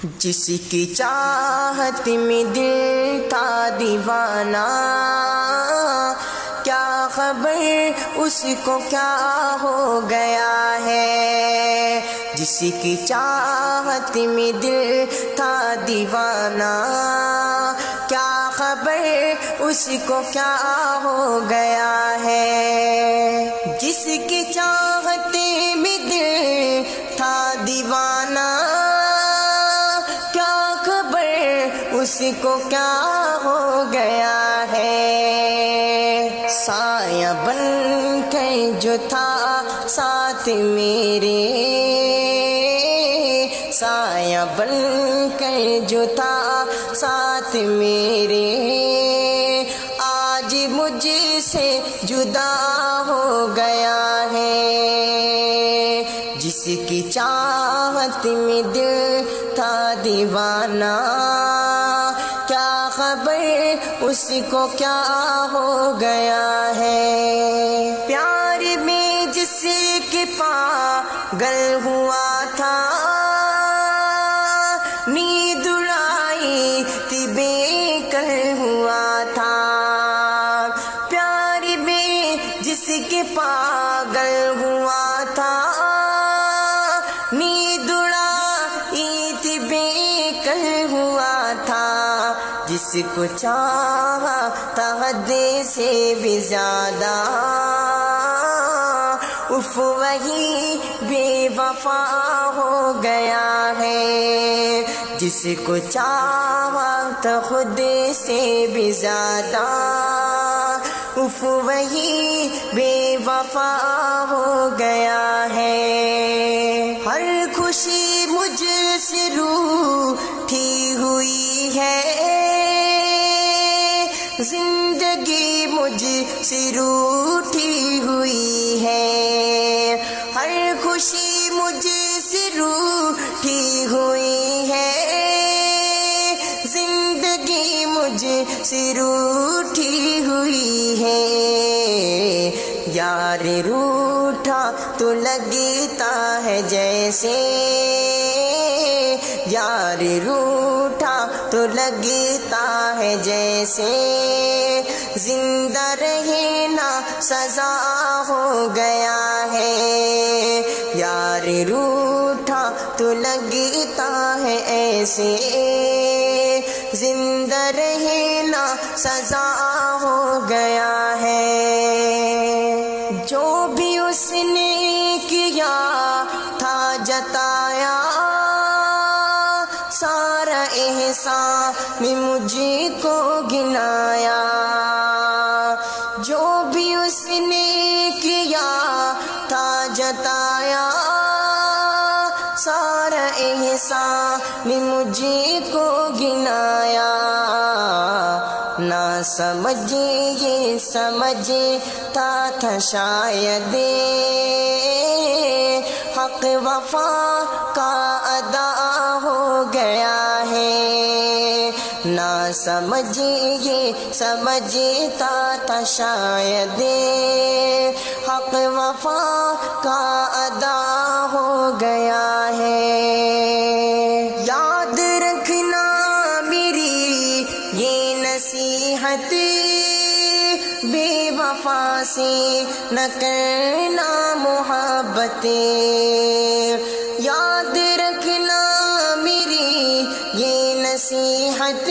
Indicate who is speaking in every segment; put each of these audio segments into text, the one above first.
Speaker 1: جس کی چاہت میں دل تھا دیوانہ، کیا خبر اس کو کیا ہو گیا ہے۔ جس کی چاہت میں دل تھا دیوانہ، کیا خبر اس کو کیا ہو گیا ہے۔ جس کی چاہت میں دل تھا دیوانہ، اس کو کیا ہو گیا ہے۔ سایہ بن کر جو تھا ساتھ میرے، سایہ بن کر جو تھا ساتھ میرے، آج مجھ سے جدا ہو گیا ہے۔ جس کی چاہت میں دل تھا دیوانہ، کیا خبر اس کو کیا ہو گیا ہے۔ پیار میں جس کے پاگل ہوا تھا، نیند اڑائی تھی بے کل ہوا تھا۔ پیار میں جس کے پاگل ہوا تھا، نیند اڑائی تھی بے کل ہوا تھا۔ جس کو چاہا تھا حد سے بھی زیادہ، اف وہی بے وفا ہو گیا ہے۔ جس کو چاہا تھا خود سے بھی زیادہ، اف وہی بے وفا ہو گیا ہے۔ ہر خوشی مجھ سے روٹھی ہوئی ہے، زندگی مجھ سے روٹھی ہوئی ہے۔ ہر خوشی مجھ سے روٹھی ہوئی ہے، زندگی مجھ سے روٹھی ہوئی ہے۔ یار روٹھا تو لگتا ہے جیسے، یار روٹھا تو لگتا ہے جیسے، زندہ رہنا سزا ہو گیا ہے۔ یار روٹھا تو لگتا ہے ایسے، زندہ رہنا سزا ہو گیا ہے۔ جو بھی اس نے کیا تھا جتایا، سارا احسان میں مجھ کو گنایا۔ جو بھی اس نے کیا تھا جتایا، سارا احسان میں مجھ کو گنایا۔ نہ سمجھ یہ سمجھتا تھا شاید، حق وفا کا ادا ہو گیا ہے۔ نہ سمجھ یہ سمجھتا تھا شاید، حق وفا کا ادا ہو گیا ہے۔ یاد رکھنا میری یہ نصیحت، بے وفا سے نہ کرنا محبت۔ یاد رکھنا میری یہ نصیحت،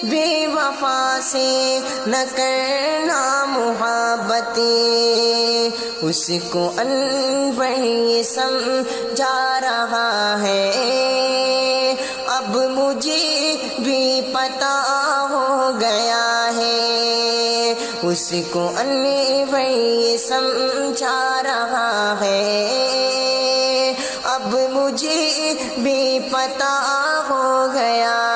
Speaker 1: بے وفا سے نہ کرنا محبت۔ اس کو انور یہ سمجھا رہا ہے، اب مجھے بھی پتہ ہو گیا ہے۔ اس کو انور یہ سمجھا رہا ہے، اب مجھے بھی پتہ ہو گیا